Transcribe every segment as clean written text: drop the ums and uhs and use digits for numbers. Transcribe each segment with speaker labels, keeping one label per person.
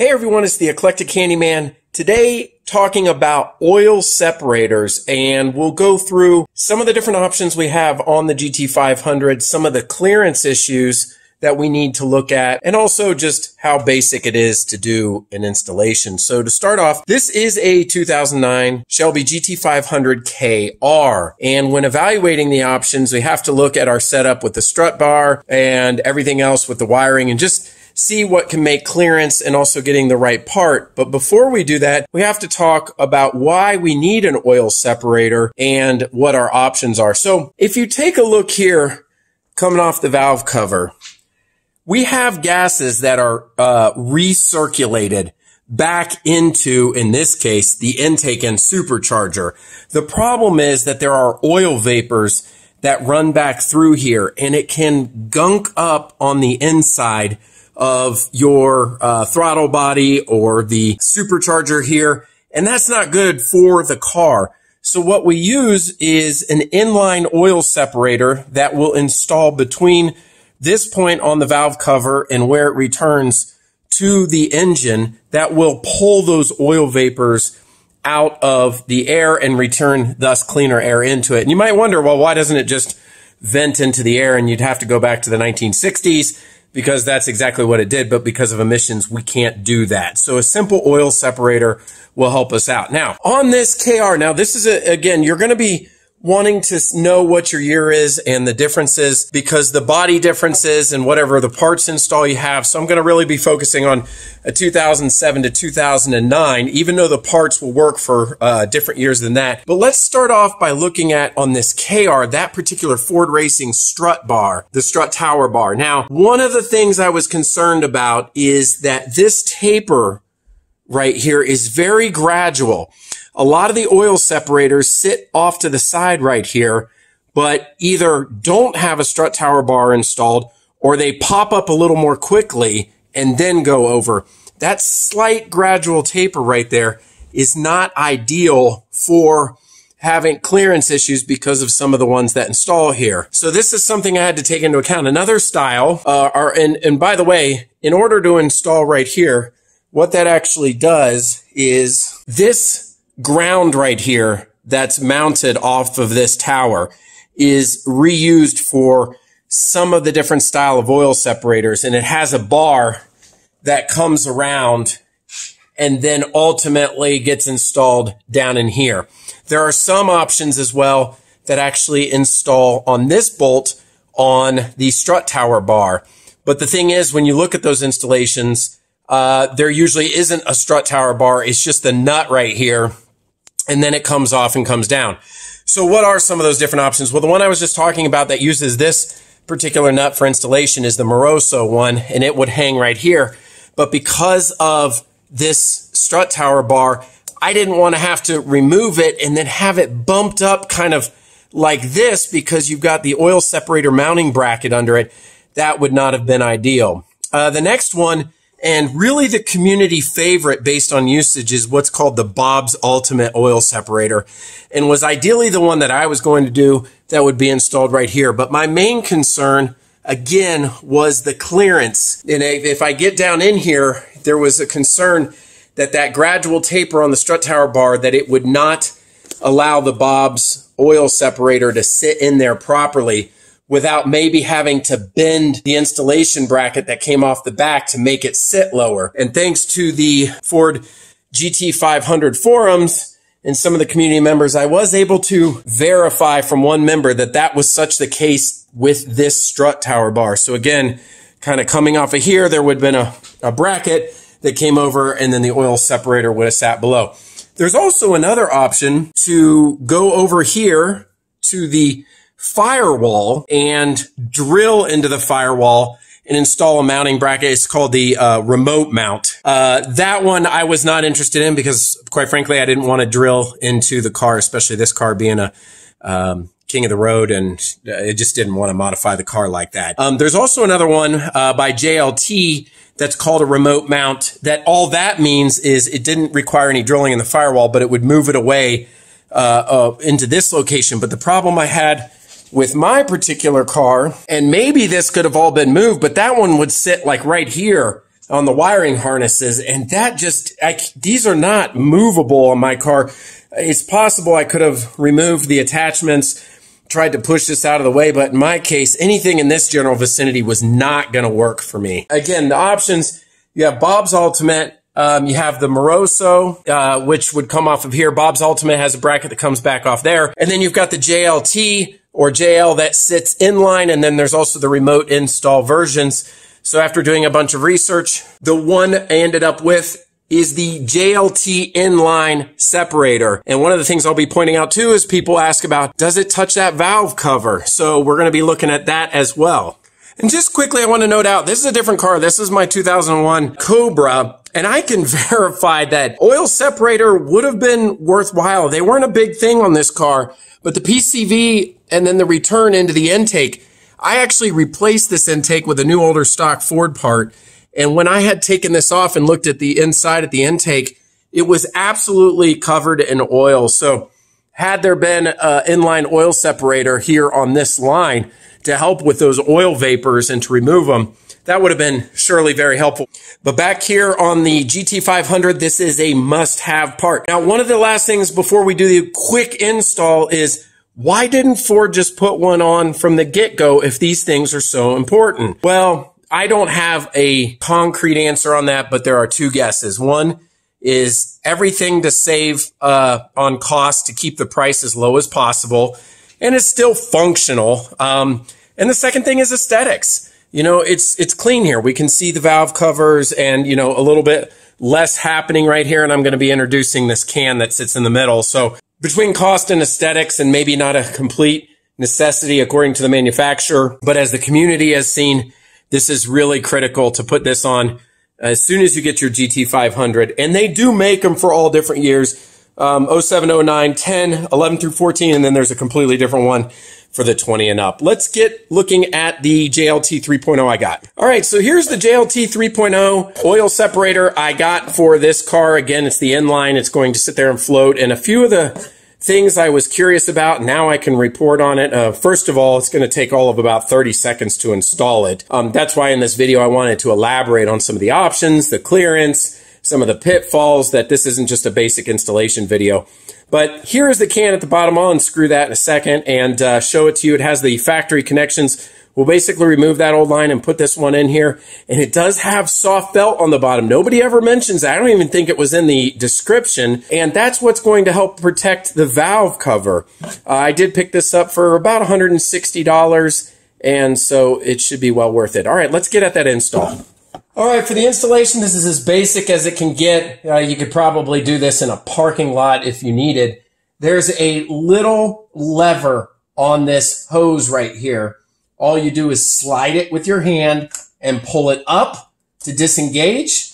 Speaker 1: Hey everyone, it's the Eclectic Candyman. Today, talking about oil separators, and we'll go through some of the different options we have on the GT500, some of the clearance issues that we need to look at, and also just how basic it is to do an installation. So to start off, this is a 2009 Shelby GT500 KR, and when evaluating the options, we have to look at our setup with the strut bar and everything else with the wiring and just see what can make clearance and also getting the right part. But before we do that, we have to talk about why we need an oil separator and what our options are. So if you take a look here, coming off the valve cover, we have gases that are recirculated back into, in this case, the intake and supercharger. The problem is that there are oil vapors that run back through here, and it can gunk up on the inside of your throttle body or the supercharger here, and that's not good for the car. So what we use is an inline oil separator that will install between this point on the valve cover and where it returns to the engine that will pull those oil vapors out of the air and return thus cleaner air into it. And you might wonder, well, why doesn't it just vent into the air? And you'd have to go back to the 1960s. Because that's exactly what it did, but because of emissions, we can't do that. So a simple oil separator will help us out. Now, on this KR, now this is, again, you're going to be wanting to know what your year is and the differences because the body differences and whatever the parts install you have. So I'm going to really be focusing on a 2007 to 2009, even though the parts will work for different years than that. But let's start off by looking at, on this KR, that particular Ford Racing strut bar, the strut tower bar. Now, one of the things I was concerned about is that this taper right here is very gradual. A lot of the oil separators sit off to the side right here, but either don't have a strut tower bar installed or they pop up a little more quickly and then go over. That slight gradual taper right there is not ideal for having clearance issues because of some of the ones that install here. So this is something I had to take into account. Another style, and by the way, in order to install right here, what that actually does is this ground right here that's mounted off of this tower is reused for some of the different style of oil separators, and it has a bar that comes around and then ultimately gets installed down in here. There are some options as well that actually install on this bolt on the strut tower bar. But the thing is, when you look at those installations, there usually isn't a strut tower bar. It's just the nut right here, and then it comes off and comes down. So what are some of those different options? Well, the one I was just talking about that uses this particular nut for installation is the Moroso one, and it would hang right here. But because of this strut tower bar, I didn't want to have to remove it and then have it bumped up kind of like this because you've got the oil separator mounting bracket under it. That would not have been ideal. The next one, and really the community favorite based on usage, is what's called the Bob's Ultimate Oil Separator, and was ideally the one that I was going to do that would be installed right here. But my main concern, again, was the clearance. And if I get down in here, there was a concern that that gradual taper on the strut tower bar, that it would not allow the Bob's oil separator to sit in there properly without maybe having to bend the installation bracket that came off the back to make it sit lower. And thanks to the Ford GT500 forums and some of the community members, I was able to verify from one member that that was such the case with this strut tower bar. So again, kind of coming off of here, there would have been a bracket that came over, and then the oil separator would have sat below. There's also another option to go over here to the firewall and drill into the firewall and install a mounting bracket. It's called the remote mount. That one I was not interested in because, quite frankly, I didn't want to drill into the car, especially this car being a king of the road, and I just didn't want to modify the car like that. There's also another one by JLT that's called a remote mount, that all that means is it didn't require any drilling in the firewall, but it would move it away into this location. But the problem I had with my particular car, and maybe this could have all been moved, but that one would sit like right here on the wiring harnesses, and that just, these are not movable on my car. It's possible I could have removed the attachments, tried to push this out of the way, but in my case, anything in this general vicinity was not going to work for me. Again, the options, you have Bob's Ultimate, you have the Moroso, which would come off of here. Bob's Ultimate has a bracket that comes back off there. And then you've got the JLT or JL that sits inline, and then there's also the remote install versions. So after doing a bunch of research, the one I ended up with is the JLT Inline Separator. And one of the things I'll be pointing out too is people ask about, does it touch that valve cover? So we're going to be looking at that as well. And just quickly, I want to note out, this is a different car. This is my 2001 Cobra. And I can verify that oil separator would have been worthwhile. They weren't a big thing on this car, but the PCV and then the return into the intake, I actually replaced this intake with a new older stock Ford part. And when I had taken this off and looked at the inside at the intake, it was absolutely covered in oil. So had there been an inline oil separator here on this line to help with those oil vapors and to remove them, that would have been surely very helpful. But back here on the GT500, this is a must-have part. Now, one of the last things before we do the quick install is, why didn't Ford just put one on from the get-go if these things are so important? Well, I don't have a concrete answer on that, but there are two guesses. One is everything to save on cost to keep the price as low as possible, and it's still functional. And the second thing is aesthetics. You know, it's clean here. We can see the valve covers and, you know, a little bit less happening right here. And I'm going to be introducing this can that sits in the middle. So between cost and aesthetics, and maybe not a complete necessity according to the manufacturer, but as the community has seen, this is really critical to put this on as soon as you get your GT500. And they do make them for all different years, 07, 09, 10, 11 through 14, and then there's a completely different one for the 20 and up. Let's get looking at the JLT 3.0 I got. All right, so here's the JLT 3.0 oil separator I got for this car. Again, it's the inline. It's going to sit there and float. And a few of the things I was curious about, now I can report on it. First of all, it's going to take all of about 30 seconds to install it. That's why in this video I wanted to elaborate on some of the options, the clearance, some of the pitfalls, that this isn't just a basic installation video. But here is the can at the bottom. I'll unscrew that in a second and show it to you. It has the factory connections. We'll basically remove that old line and put this one in here. And it does have soft felt on the bottom. Nobody ever mentions that. I don't even think it was in the description. And that's what's going to help protect the valve cover. I did pick this up for about $160, and so it should be well worth it. All right, let's get at that install. All right, for the installation, this is as basic as it can get. You could probably do this in a parking lot if you needed. There's a little lever on this hose right here. All you do is slide it with your hand and pull it up to disengage.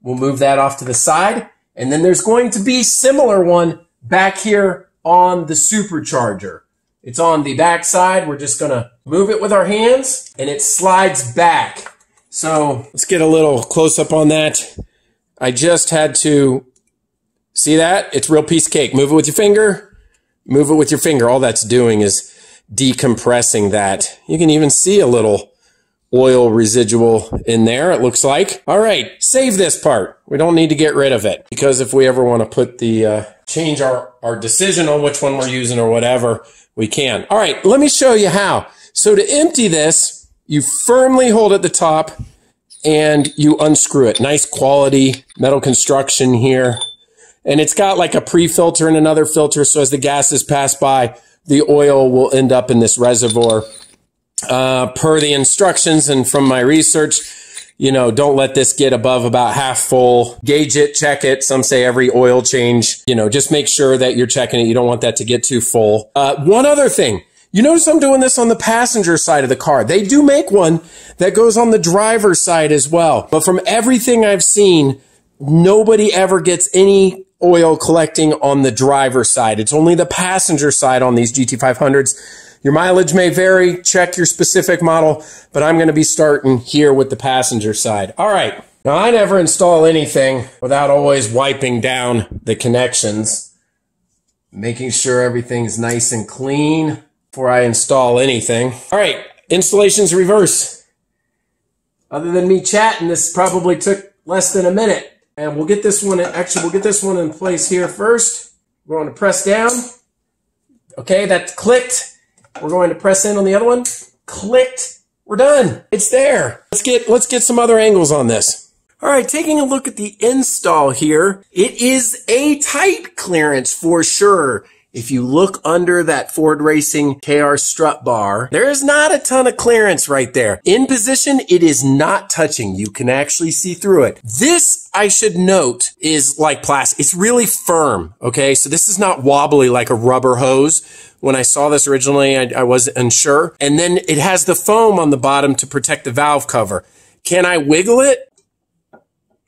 Speaker 1: We'll move that off to the side. And then there's going to be a similar one back here on the supercharger. It's on the back side. We're just going to move it with our hands, and it slides back. So let's get a little close up on that. I just had to see that. It's a real piece of cake. Move it with your finger. Move it with your finger. All that's doing is decompressing that. You can even see a little oil residual in there, it looks like. All right, save this part. We don't need to get rid of it, because if we ever want to put the, change our decision on which one we're using or whatever, we can. All right, let me show you how. So to empty this, you firmly hold at the top and you unscrew it. Nice quality metal construction here. And it's got like a pre-filter and another filter, so as the gases pass by, the oil will end up in this reservoir. Per the instructions and from my research, you know, don't let this get above about half full. Gauge it, check it. Some say every oil change, you know, just make sure that you're checking it. You don't want that to get too full. One other thing. You notice I'm doing this on the passenger side of the car. They do make one that goes on the driver's side as well. But from everything I've seen, nobody ever gets any oil collecting on the driver's side. It's only the passenger side on these GT500s. Your mileage may vary. Check your specific model, but I'm going to be starting here with the passenger side. All right. Now, I never install anything without always wiping down the connections, making sure everything's nice and clean before I install anything. All right, installation's reverse. Other than me chatting, this probably took less than a minute. And we'll get this one, actually we'll get this one in place here first. We're going to press down. Okay, that clicked. We're going to press in on the other one. Clicked. We're done. It's there. Let's get some other angles on this. All right, taking a look at the install here. It is a tight clearance for sure. If you look under that Ford Racing KR strut bar, there is not a ton of clearance right there. In position, it is not touching. You can actually see through it. This, I should note, is like plastic. It's really firm, okay? So this is not wobbly like a rubber hose. When I saw this originally, I wasn't unsure. And then it has the foam on the bottom to protect the valve cover. Can I wiggle it?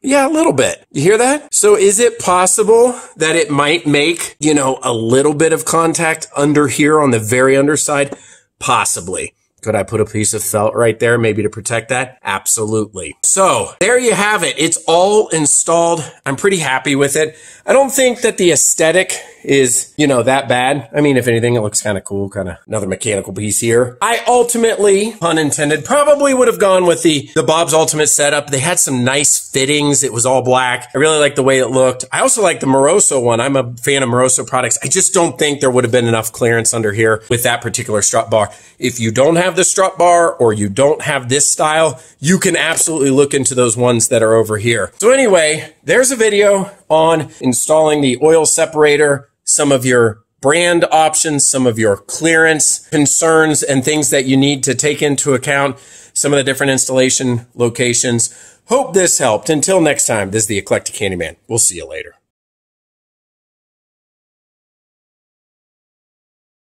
Speaker 1: Yeah, a little bit. You hear that? So is it possible that it might make, you know, a little bit of contact under here on the very underside? Possibly. Could I put a piece of felt right there maybe to protect that? Absolutely. So there you have it. It's all installed. I'm pretty happy with it. I don't think that the aesthetic is, you know, that bad. I mean, if anything, it looks kind of cool, kind of another mechanical piece here. I ultimately, pun intended, probably would have gone with the Bob's Ultimate setup. They had some nice fittings. It was all black. I really liked the way it looked. I also like the Moroso one. I'm a fan of Moroso products. I just don't think there would have been enough clearance under here with that particular strut bar. If you don't have the strut bar or you don't have this style, you can absolutely look into those ones that are over here. So anyway, there's a video on installing the oil separator, some of your brand options, some of your clearance concerns and things that you need to take into account, some of the different installation locations. Hope this helped. Until next time, this is the Eclectic Handyman. We'll see you later.